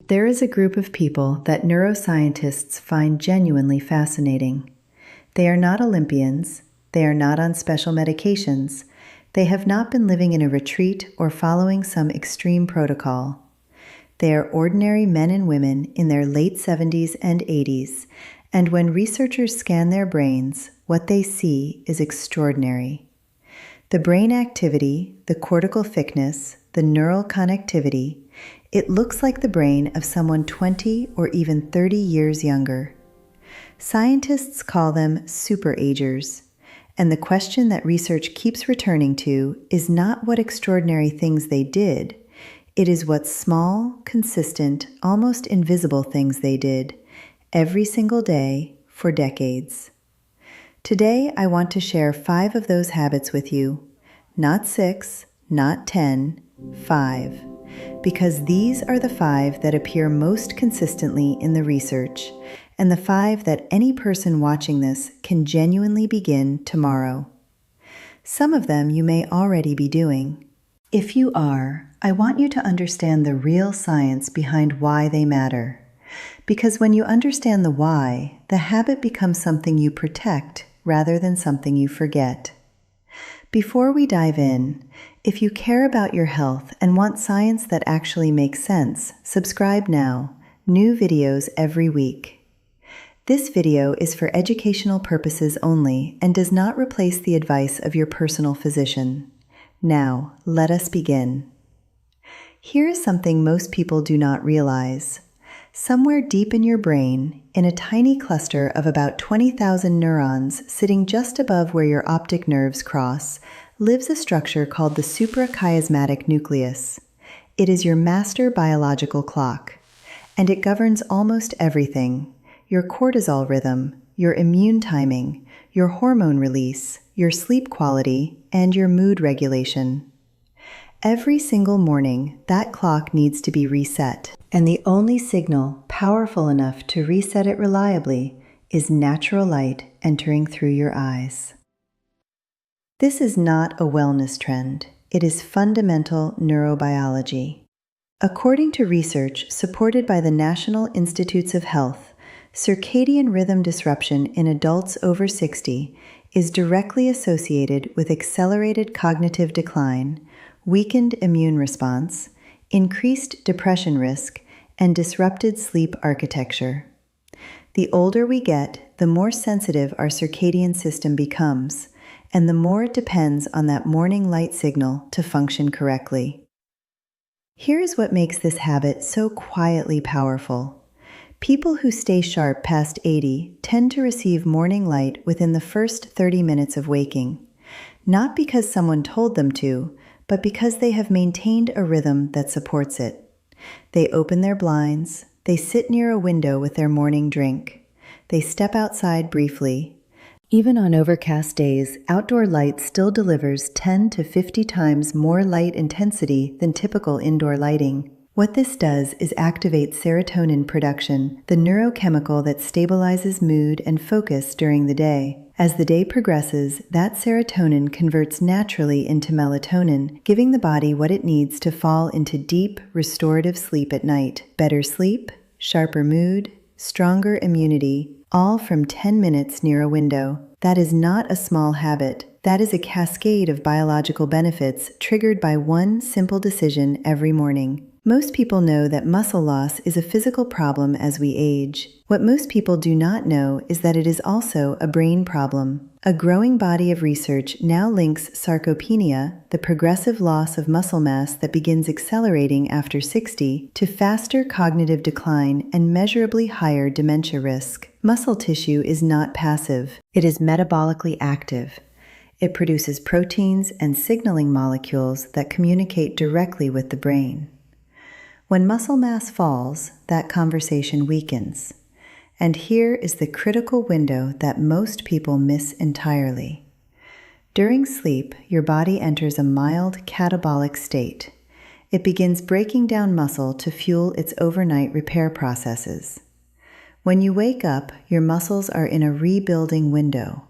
There is a group of people that neuroscientists find genuinely fascinating. They are not Olympians, they are not on special medications, they have not been living in a retreat or following some extreme protocol. They are ordinary men and women in their late 70s and 80s, and when researchers scan their brains, what they see is extraordinary. The brain activity, the cortical thickness, the neural connectivity, it looks like the brain of someone 20 or even 30 years younger. Scientists call them superagers, and the question that research keeps returning to is not what extraordinary things they did, it is what small, consistent, almost invisible things they did every single day for decades. Today, I want to share 5 of those habits with you. Not 6, not 10, 5. Because these are the 5 that appear most consistently in the research, and the 5 that any person watching this can genuinely begin tomorrow. Some of them you may already be doing. If you are, I want you to understand the real science behind why they matter. Because when you understand the why, the habit becomes something you protect rather than something you forget. Before we dive in, if you care about your health and want science that actually makes sense, subscribe now. New videos every week. This video is for educational purposes only and does not replace the advice of your personal physician. Now, let us begin. Here is something most people do not realize. Somewhere deep in your brain, in a tiny cluster of about 20,000 neurons sitting just above where your optic nerves cross, lives a structure called the suprachiasmatic nucleus. It is your master biological clock, and it governs almost everything: your cortisol rhythm, your immune timing, your hormone release, your sleep quality, and your mood regulation. Every single morning, that clock needs to be reset, and the only signal powerful enough to reset it reliably is natural light entering through your eyes. This is not a wellness trend. It is fundamental neurobiology. According to research supported by the National Institutes of Health, circadian rhythm disruption in adults over 60 is directly associated with accelerated cognitive decline, weakened immune response, increased depression risk, and disrupted sleep architecture. The older we get, the more sensitive our circadian system becomes, and the more it depends on that morning light signal to function correctly. Here is what makes this habit so quietly powerful. People who stay sharp past 80 tend to receive morning light within the first 30 minutes of waking, not because someone told them to, but because they have maintained a rhythm that supports it. They open their blinds, they sit near a window with their morning drink, they step outside briefly. Even on overcast days, outdoor light still delivers 10 to 50 times more light intensity than typical indoor lighting. What this does is activate serotonin production, the neurochemical that stabilizes mood and focus during the day. As the day progresses, that serotonin converts naturally into melatonin, giving the body what it needs to fall into deep, restorative sleep at night. Better sleep, sharper mood, stronger immunity, all from 10 minutes near a window. That is not a small habit. That is a cascade of biological benefits triggered by one simple decision every morning. Most people know that muscle loss is a physical problem as we age. What most people do not know is that it is also a brain problem. A growing body of research now links sarcopenia, the progressive loss of muscle mass that begins accelerating after 60, to faster cognitive decline and measurably higher dementia risk. Muscle tissue is not passive. It is metabolically active. It produces proteins and signaling molecules that communicate directly with the brain. When muscle mass falls, that conversation weakens. And here is the critical window that most people miss entirely. During sleep, your body enters a mild catabolic state. It begins breaking down muscle to fuel its overnight repair processes. When you wake up, your muscles are in a rebuilding window.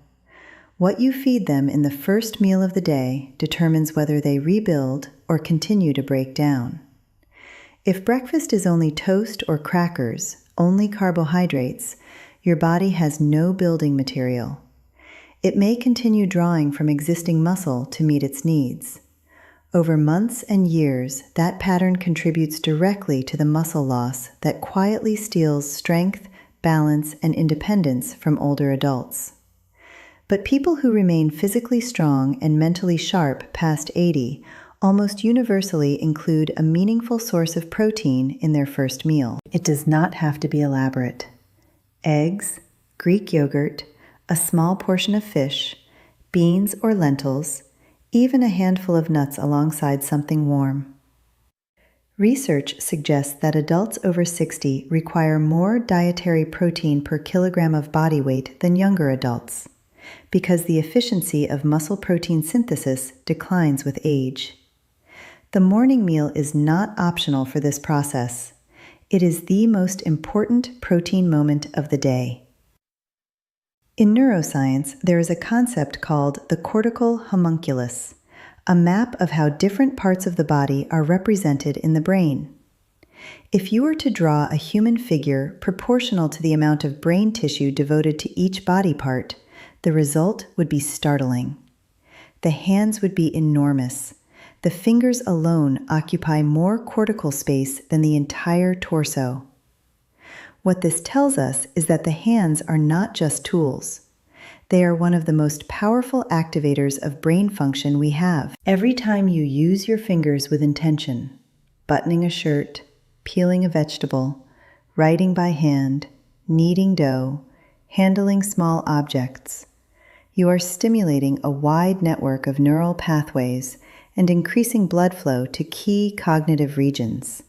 What you feed them in the first meal of the day determines whether they rebuild or continue to break down. If breakfast is only toast or crackers, only carbohydrates, your body has no building material. It may continue drawing from existing muscle to meet its needs. Over months and years, that pattern contributes directly to the muscle loss that quietly steals strength, balance, and independence from older adults. But people who remain physically strong and mentally sharp past 80 almost universally include a meaningful source of protein in their first meal. It does not have to be elaborate. Eggs, Greek yogurt, a small portion of fish, beans or lentils, even a handful of nuts alongside something warm. Research suggests that adults over 60 require more dietary protein per kilogram of body weight than younger adults, because the efficiency of muscle protein synthesis declines with age. The morning meal is not optional for this process. It is the most important protein moment of the day. In neuroscience, there is a concept called the cortical homunculus, a map of how different parts of the body are represented in the brain. If you were to draw a human figure proportional to the amount of brain tissue devoted to each body part, the result would be startling. The hands would be enormous. The fingers alone occupy more cortical space than the entire torso. What this tells us is that the hands are not just tools. They are one of the most powerful activators of brain function we have. Every time you use your fingers with intention, buttoning a shirt, peeling a vegetable, writing by hand, kneading dough, handling small objects, you are stimulating a wide network of neural pathways and increasing blood flow to key cognitive regions.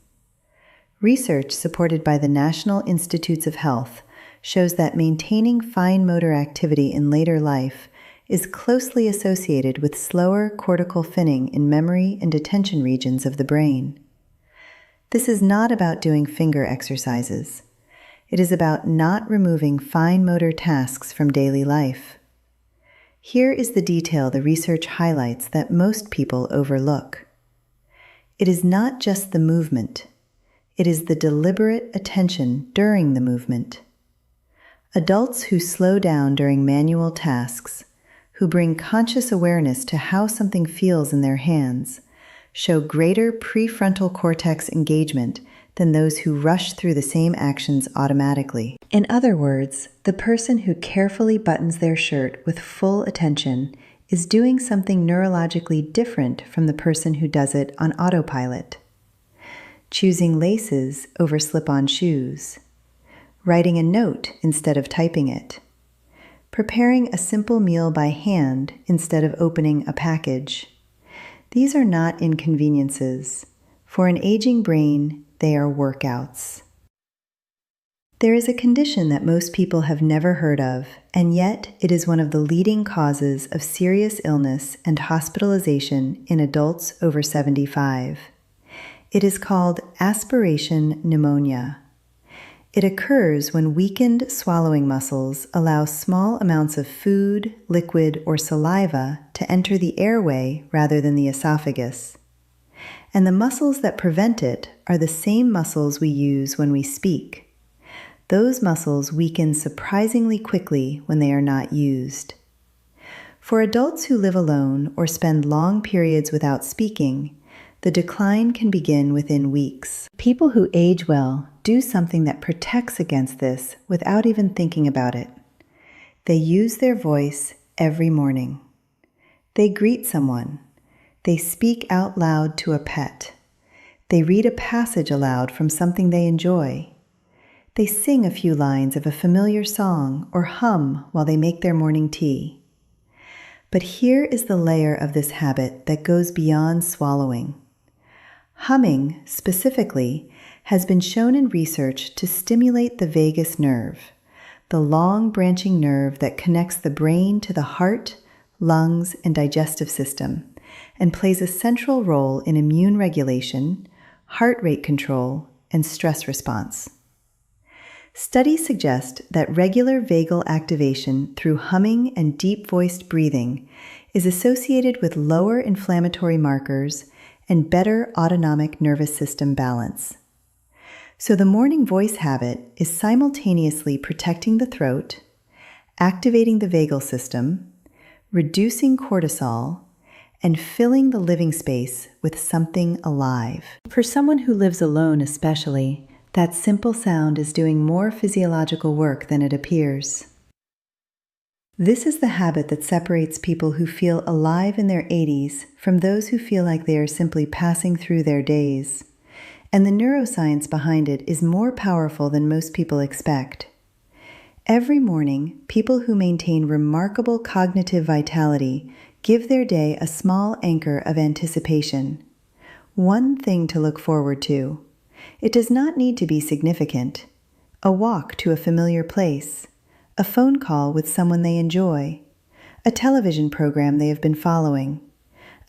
Research supported by the National Institutes of Health shows that maintaining fine motor activity in later life is closely associated with slower cortical thinning in memory and attention regions of the brain. This is not about doing finger exercises. It is about not removing fine motor tasks from daily life. Here is the detail the research highlights that most people overlook. It is not just the movement. It is the deliberate attention during the movement. Adults who slow down during manual tasks, who bring conscious awareness to how something feels in their hands, show greater prefrontal cortex engagement than those who rush through the same actions automatically. In other words, the person who carefully buttons their shirt with full attention is doing something neurologically different from the person who does it on autopilot. Choosing laces over slip-on shoes, writing a note instead of typing it, preparing a simple meal by hand instead of opening a package. These are not inconveniences. For an aging brain, they are workouts. There is a condition that most people have never heard of, and yet it is one of the leading causes of serious illness and hospitalization in adults over 75. It is called aspiration pneumonia. It occurs when weakened swallowing muscles allow small amounts of food, liquid, or saliva to enter the airway rather than the esophagus. And the muscles that prevent it are the same muscles we use when we speak. Those muscles weaken surprisingly quickly when they are not used. For adults who live alone or spend long periods without speaking, the decline can begin within weeks. People who age well do something that protects against this without even thinking about it. They use their voice every morning. They greet someone. They speak out loud to a pet. They read a passage aloud from something they enjoy. They sing a few lines of a familiar song or hum while they make their morning tea. But here is the layer of this habit that goes beyond swallowing. Humming, specifically, has been shown in research to stimulate the vagus nerve, the long branching nerve that connects the brain to the heart, lungs, and digestive system, and plays a central role in immune regulation, heart rate control, and stress response. Studies suggest that regular vagal activation through humming and deep-voiced breathing is associated with lower inflammatory markers and better autonomic nervous system balance. So the morning voice habit is simultaneously protecting the throat, activating the vagal system, reducing cortisol, and filling the living space with something alive. For someone who lives alone especially, that simple sound is doing more physiological work than it appears. This is the habit that separates people who feel alive in their 80s from those who feel like they are simply passing through their days. And the neuroscience behind it is more powerful than most people expect. Every morning, people who maintain remarkable cognitive vitality give their day a small anchor of anticipation. One thing to look forward to. It does not need to be significant. A walk to a familiar place, a phone call with someone they enjoy, a television program they have been following,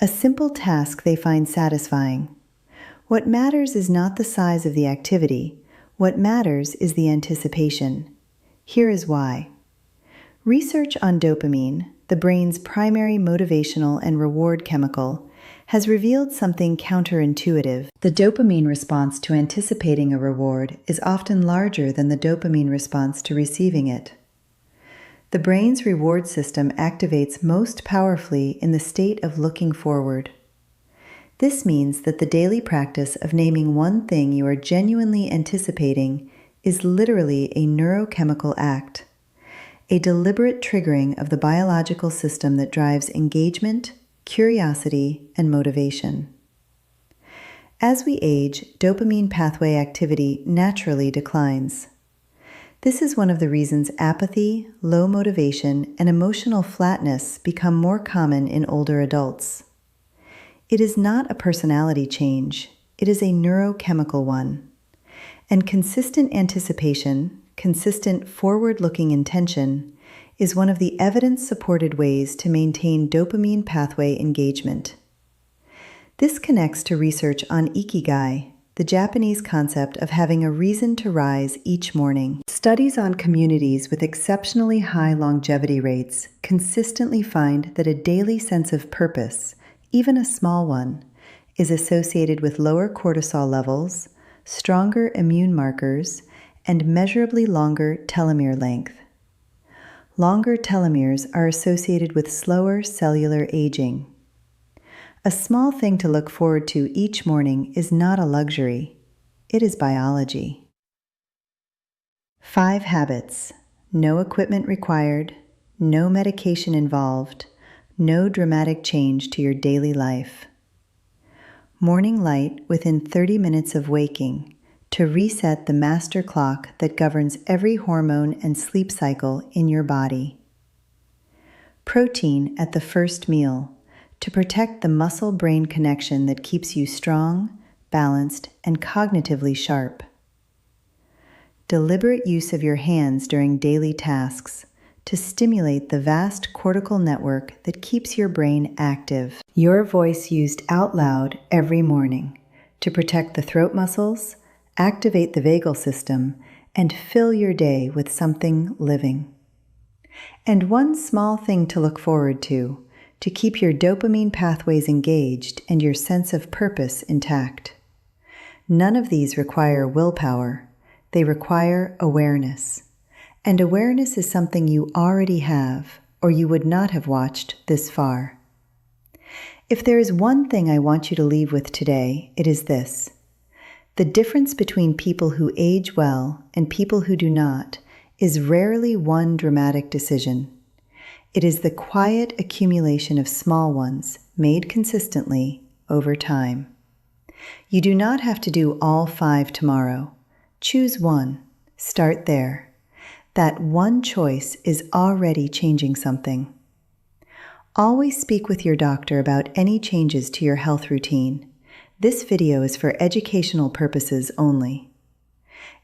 a simple task they find satisfying. What matters is not the size of the activity. What matters is the anticipation. Here is why. Research on dopamine, the brain's primary motivational and reward chemical, has revealed something counterintuitive. The dopamine response to anticipating a reward is often larger than the dopamine response to receiving it. The brain's reward system activates most powerfully in the state of looking forward. This means that the daily practice of naming one thing you are genuinely anticipating is literally a neurochemical act, a deliberate triggering of the biological system that drives engagement, curiosity, and motivation. As we age, dopamine pathway activity naturally declines. This is one of the reasons apathy, low motivation, and emotional flatness become more common in older adults. It is not a personality change, it is a neurochemical one. And consistent anticipation, consistent forward-looking intention, is one of the evidence-supported ways to maintain dopamine pathway engagement. This connects to research on ikigai, the Japanese concept of having a reason to rise each morning. Studies on communities with exceptionally high longevity rates consistently find that a daily sense of purpose, even a small one, is associated with lower cortisol levels, stronger immune markers, and measurably longer telomere length. Longer telomeres are associated with slower cellular aging. A small thing to look forward to each morning is not a luxury. It is biology. 5 habits. No equipment required, no medication involved, no dramatic change to your daily life. Morning light within 30 minutes of waking to reset the master clock that governs every hormone and sleep cycle in your body. Protein at the first meal to protect the muscle-brain connection that keeps you strong, balanced, and cognitively sharp. Deliberate use of your hands during daily tasks to stimulate the vast cortical network that keeps your brain active. Your voice used out loud every morning to protect the throat muscles, activate the vagal system, and fill your day with something living. And one small thing to look forward to keep your dopamine pathways engaged and your sense of purpose intact. None of these require willpower. They require awareness. And awareness is something you already have, or you would not have watched this far. If there is one thing I want you to leave with today, it is this. The difference between people who age well and people who do not is rarely one dramatic decision. It is the quiet accumulation of small ones made consistently over time. You do not have to do all 5 tomorrow. Choose one. Start there. That one choice is already changing something. Always speak with your doctor about any changes to your health routine. This video is for educational purposes only.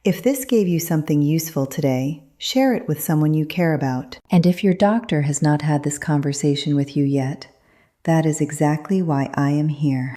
If this gave you something useful today, share it with someone you care about. And if your doctor has not had this conversation with you yet, that is exactly why I am here.